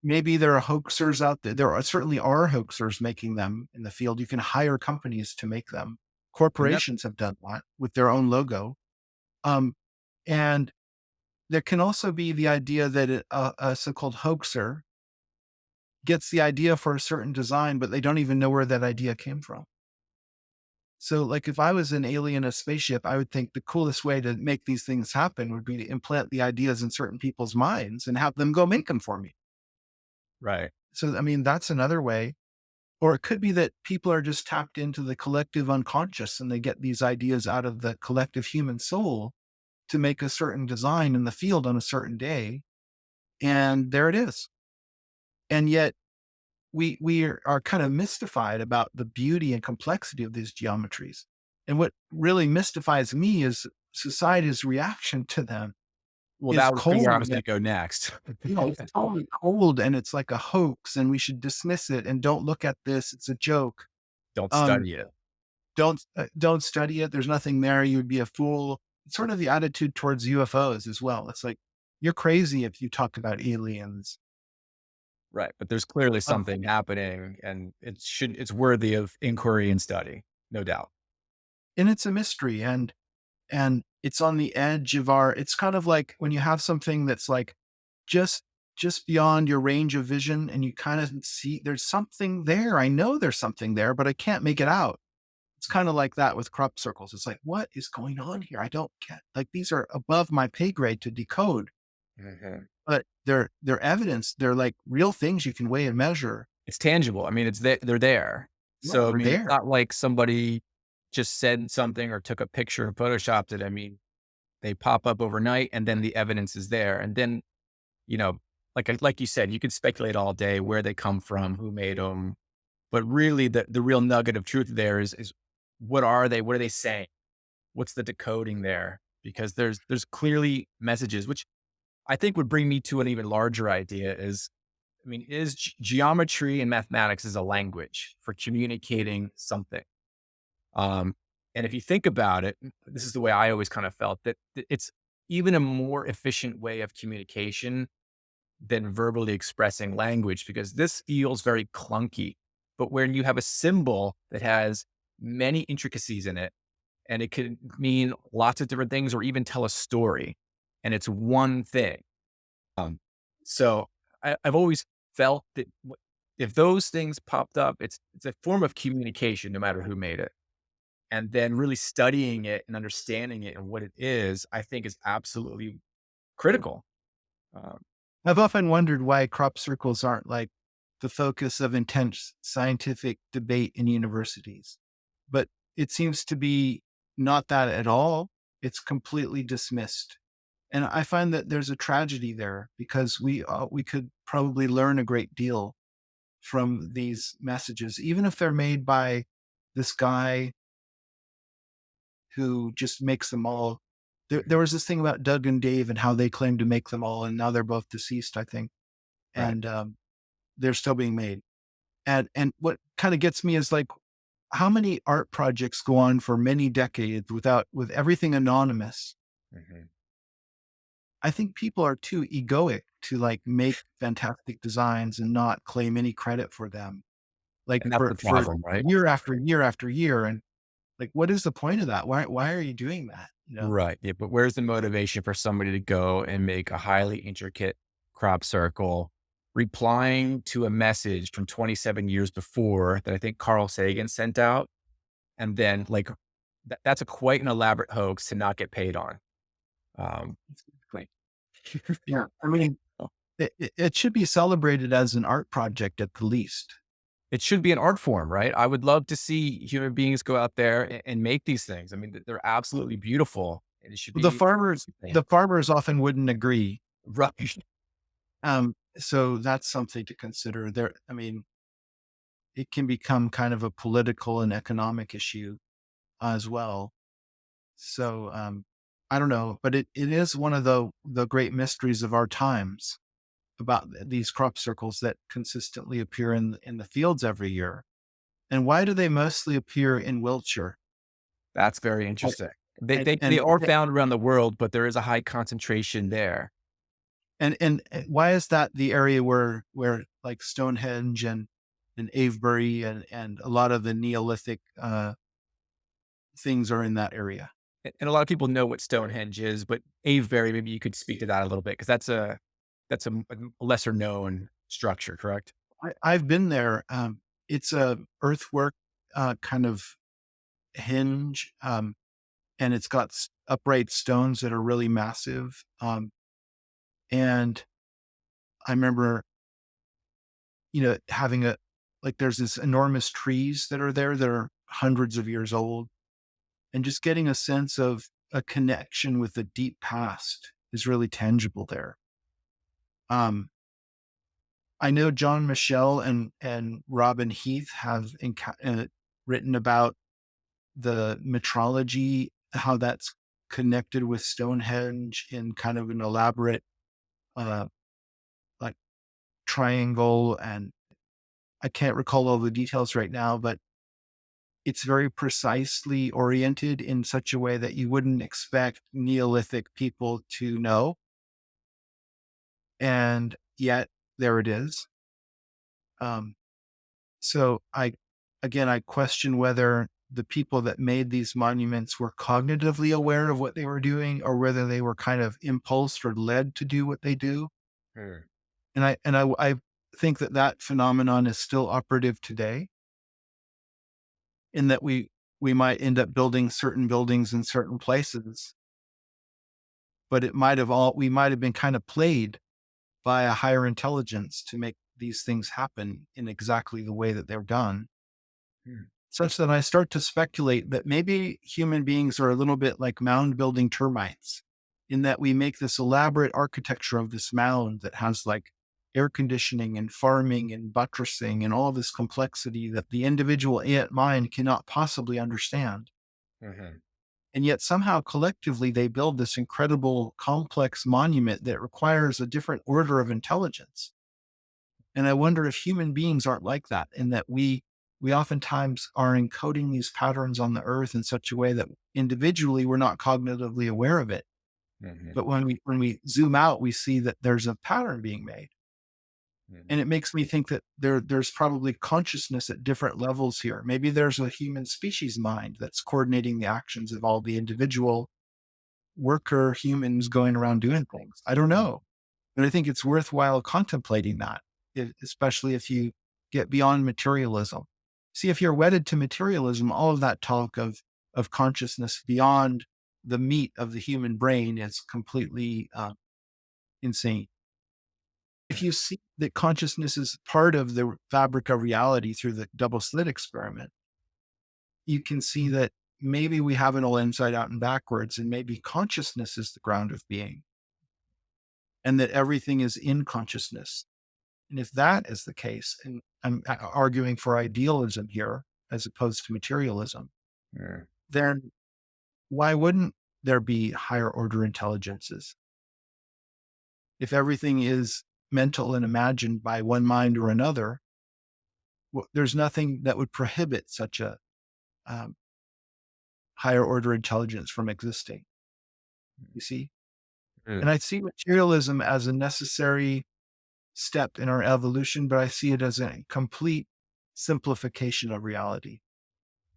Maybe there are hoaxers out there. Certainly are hoaxers making them in the field. You can hire companies to make them. And that Corporations have done that with their own logo. Um, and there can also be the idea that a so-called hoaxer gets the idea for a certain design, but they don't even know where that idea came from. So, like, if I was an alien, a spaceship, I would think the coolest way to make these things happen would be to implant the ideas in certain people's minds and have them go make them for me. right. So, I mean, that's another way. Or it could be that people are just tapped into the collective unconscious and they get these ideas out of the collective human soul to make a certain design in the field on a certain day. And there it is. And yet we are kind of mystified about the beauty and complexity of these geometries. And what really mystifies me is society's reaction to them Well, is that was where I cold. was gonna go next. It's totally cold and it's like a hoax and we should dismiss it and don't look at this. It's a joke. Don't Um, study it. don't study it. There's nothing there. You would be a fool. It's sort of the attitude towards UFOs as well. It's like, you're crazy if you talk about aliens. Right, but there's clearly Um, something happening, and it's worthy of inquiry and study, no doubt. and it's a mystery and it's on the edge of our, it's kind of like when you have something that's like just just beyond your range of vision and you kind of see there's something there. I know there's something there, but I can't make it out. It's kind of like that with crop circles. It's like, what is going on here? I don't get, like, these are above my pay grade to decode, Mhm. but they're evidence. They're like real things you can weigh and measure. It's tangible. I mean, they're there. Yeah, So, I they're mean, it's there. not like somebody just said something or took a picture and photoshopped it. I mean, they pop up overnight, and then the evidence is there. And then, you know, like you said, you could speculate all day where they come from, who made them, but really the real nugget of truth there is what are they? What are they saying? What's the decoding there? Because there's clearly messages, which I think would bring me to an even larger idea is, I mean, is geometry and mathematics is a language for communicating something. Um, and if you think about it, this is the way I always kind of felt that it's even a more efficient way of communication than verbally expressing language, because this feels very clunky. But when you have a symbol that has many intricacies in it, and it could mean lots of different things or even tell a story, and it's one thing. So I've always felt that if those things popped up, it's a form of communication, no matter who made it. And then really studying it and understanding it and what it is, I think is absolutely critical. Um, I've often wondered why crop circles aren't like the focus of intense scientific debate in universities, but it seems to be not that at all. It's completely dismissed. And I find that there's a tragedy there because we could probably learn a great deal from these messages, even if they're made by this guy who just makes them all. There was this thing about Doug and Dave and how they claimed to make them all, and now they're both deceased, I think, right. and they're still being made. And what kind of gets me is like, how many art projects go on for many decades with everything anonymous? Mhm. I think people are too egoic to like make fantastic designs and not claim any credit for them. Like And that's the for problem, right? year after year after year. And like, what is the point of that? Why are you doing that? You know? Right. Yeah. But where's the motivation for somebody to go and make a highly intricate crop circle, replying to a message from 27 years before that I think Carl Sagan sent out? And then like that's a quite an elaborate hoax to not get paid on. Um, Exactly. Yeah. I mean, it should be celebrated as an art project at the least. it should be an art form, right? I would love to see human beings go out there and make these things. I mean, they're absolutely beautiful, and it should The be farmers, yeah, the farmers often wouldn't agree. right. So that's something to consider there. I mean, it can become kind of a political and economic issue as well. So, I don't know, but it is one of the great mysteries of our times about these crop circles that consistently appear in the fields every year. And why do they mostly appear in Wiltshire? That's very I- interesting. They And they they and are found around the world, but there is a high concentration there. and why is that the area where like Stonehenge and Avebury and a lot of the Neolithic things are in that area? And a lot of people know what Stonehenge is, but Avebury, maybe you could speak to that a little bit because that's a lesser known structure, correct? I've been there. It's a earthwork kind of hinge, and it's got upright stones that are really massive. And I remember, having like there's this enormous trees that are there that are hundreds of years old, and just getting a sense of a connection with the deep past is really tangible there. Um, I know John Michelle and Robin Heath have written about the metrology, how that's connected with Stonehenge in kind of an elaborate, uh, like triangle. And I can't recall all the details right now, but it's very precisely oriented in such a way that you wouldn't expect Neolithic people to know. And yet there it is. Um, so I question whether the people that made these monuments were cognitively aware of what they were doing or whether they were kind of impulsed or led to do what they do. Hmm. And I think that phenomenon is still operative today in that we might end up building certain buildings in certain places, but we might have been kind of played by a higher intelligence to make these things happen in exactly the way that they're done. Hmm. Such that I start to speculate that maybe human beings are a little bit like mound building termites, in that we make this elaborate architecture of this mound that has like air conditioning and farming and buttressing and all this complexity that the individual ant mind cannot possibly understand. Mhm. And yet somehow collectively they build this incredible complex monument that requires a different order of intelligence. And I wonder if human beings aren't like that, in that we oftentimes are encoding these patterns on the earth in such a way that individually we're not cognitively aware of it. Mhm. But when we zoom out, we see that there's a pattern being made. Mhm. And it makes me think that there's probably consciousness at different levels here. Maybe there's a human species mind that's coordinating the actions of all the individual worker humans going around doing things. I don't know. But I think it's worthwhile contemplating that, especially if you get beyond materialism. See, if you're wedded to materialism, all of that talk of consciousness beyond the meat of the human brain is completely insane. If you see that consciousness is part of the fabric of reality through the double slit experiment, you can see that maybe we have it all inside out and backwards, and maybe consciousness is the ground of being, and that everything is in consciousness. And if that is the case, and I'm arguing for idealism here as opposed to materialism, Mhm. then why wouldn't there be higher order intelligences? If everything is mental and imagined by one mind or another, there's nothing that would prohibit such a um, higher order intelligence from existing. You see? Mhm. And I see materialism as a necessary step in our evolution, but I see it as a complete simplification of reality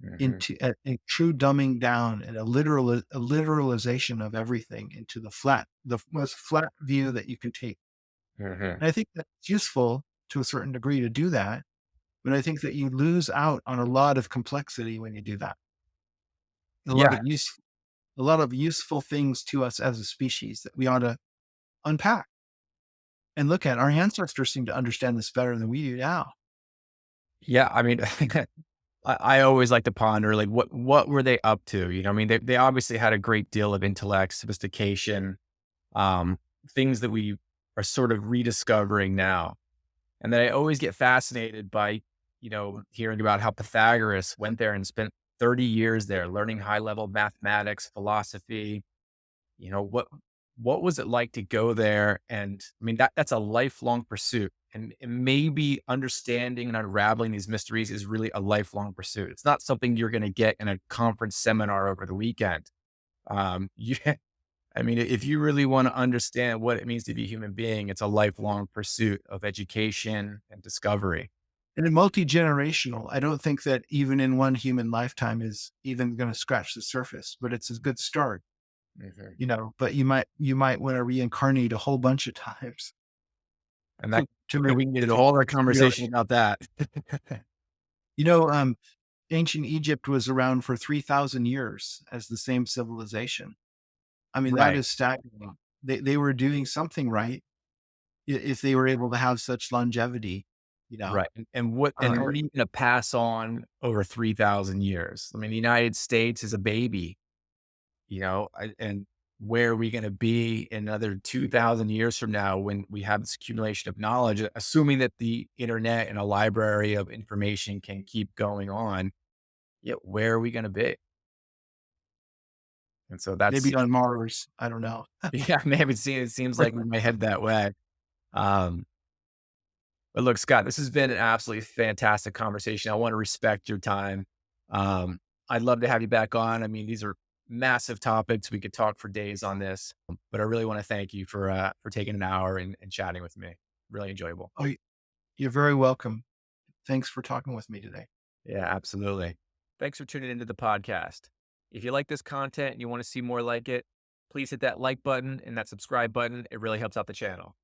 Mhm. into a true dumbing down and a literalization of everything into the most flat view that you can take. Mhm. And I think that's useful to a certain degree to do that, but I think that you lose out on a lot of complexity when you do that. A lot Yeah. of use, a lot of useful things to us as a species that we ought to unpack and look at. Our ancestors seem to understand this better than we do now. Yeah. I mean, I always like to ponder, like, what were they up to? You know, I mean, they obviously had a great deal of intellect, sophistication, um, things that we are sort of rediscovering now. And then I always get fascinated by, hearing about how Pythagoras went there and spent 30 years there learning high level mathematics, philosophy. You know, what was it like to go there? And I mean, that's a lifelong pursuit. And maybe understanding and unraveling these mysteries is really a lifelong pursuit. It's not something you're going to get in a conference seminar over the weekend. Yeah, I mean, if you really want to understand what it means to be a human being, it's a lifelong pursuit of education and discovery. And in multi-generational, I don't think that even in one human lifetime is even going to scratch the surface, but it's a good start, Mhm. but you might want to reincarnate a whole bunch of times And that to really, we can get a to whole other really, conversation about that. you know, um, ancient Egypt was around for 3,000 years as the same civilization. I mean, that Right, is staggering. They were doing something right if they were able to have such longevity, you know. right. And what are you gonna pass on over 3,000 years? I mean, the United States is a baby, and where are we gonna be in another 2,000 years from now when we have this accumulation of knowledge, assuming that the internet and a library of information can keep going on, yeah, where are we gonna be? And so that's Maybe on Mars. I don't know. yeah, maybe it seems like we might head that way. Um, but look, Scott, this has been an absolutely fantastic conversation. I want to respect your time. Um, I'd love to have you back on. I mean, these are massive topics. We could talk for days on this, but I really want to thank you for taking an hour and chatting with me. Really enjoyable. Oh, you're very welcome. Thanks for talking with me today. Yeah, absolutely. Thanks for tuning into the podcast. If you like this content and you want to see more like it, please hit that like button and that subscribe button. It really helps out the channel.